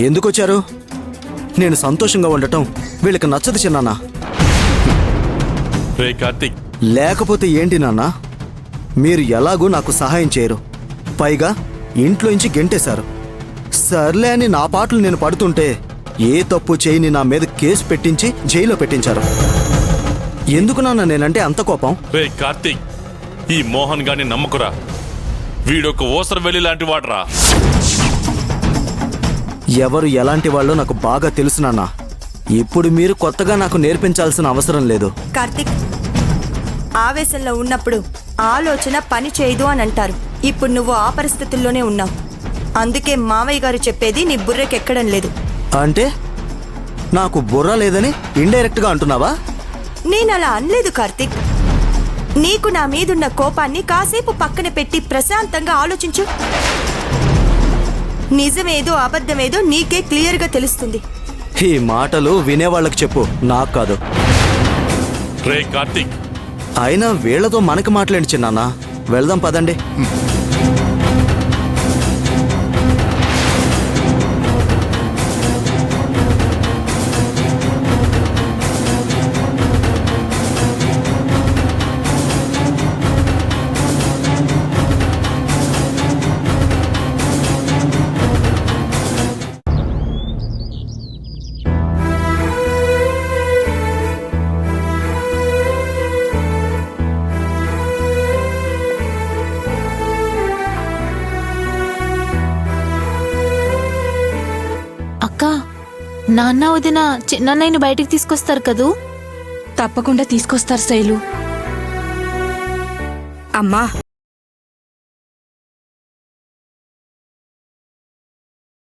ఎందుకొచ్చారు? నేను సంతోషంగా ఉండటం వీళ్ళకి నచ్చదు చిన్నాన్న. రే కార్తీక్, లేకపోతే ఏంటి నాన్న? మీరు ఎలాగూ నాకు సహాయం చేయరు, పైగా ఇంట్లోంచి గెంటేశారు. సర్లే అని నా పాటలు నేను పడుతుంటే ఏ తప్పు చేయని నా మీద కేసు పెట్టించి జైల్లో పెట్టించారు. ఎందుకు నాన్న నేనంటే అంత కోపం? రే కార్తీక్, ఈ మోహన్ గాని నమ్మకురా. వీడొక ఓసర వెళ్ళి లాంటి వాడరా. ఎవరు ఎలాంటి వాళ్ళో నాకు బాగా తెలుసు నాన్న. ఇప్పుడు మీరు కొత్తగా నాకు నేర్పించాల్సిన అవసరం లేదు. కార్తిక్, ఆవేశంలో ఉన్నప్పుడు ఆలోచన పని చేయదు అని అంటారు. ఇప్పుడు నువ్వు ఆ పరిస్థితుల్లోనే ఉన్నావు. అందుకే మావయ్య గారు చెప్పేది నీ బుర్రకెక్కడం లేదు. అంటే నాకు బుర్ర లేదని ఇండైరెక్ట్గా అంటున్నావా? నేనలా అనలేదు కార్తిక్. నీకు నా మీదున్న కోపాన్ని కాసేపు పక్కన పెట్టి ప్రశాంతంగా ఆలోచించు. నిజమేదో అబద్ధమేదో నీకే క్లియర్గా తెలుస్తుంది. ఈ మాటలు వినేవాళ్ళకి చెప్పు, నాకు కాదు. రే కార్తీక్, అయినా వీళ్లతో మనకి మాట్లాడి చిన్నాన్న. వెళ్దాం పదండి. అక్కా, నాన్న వదిన చిన్నన్నయ్యని బయటికి తీసుకొస్తారు కదూ? తప్పకుండా తీసుకొస్తారు శైలు. అమ్మా,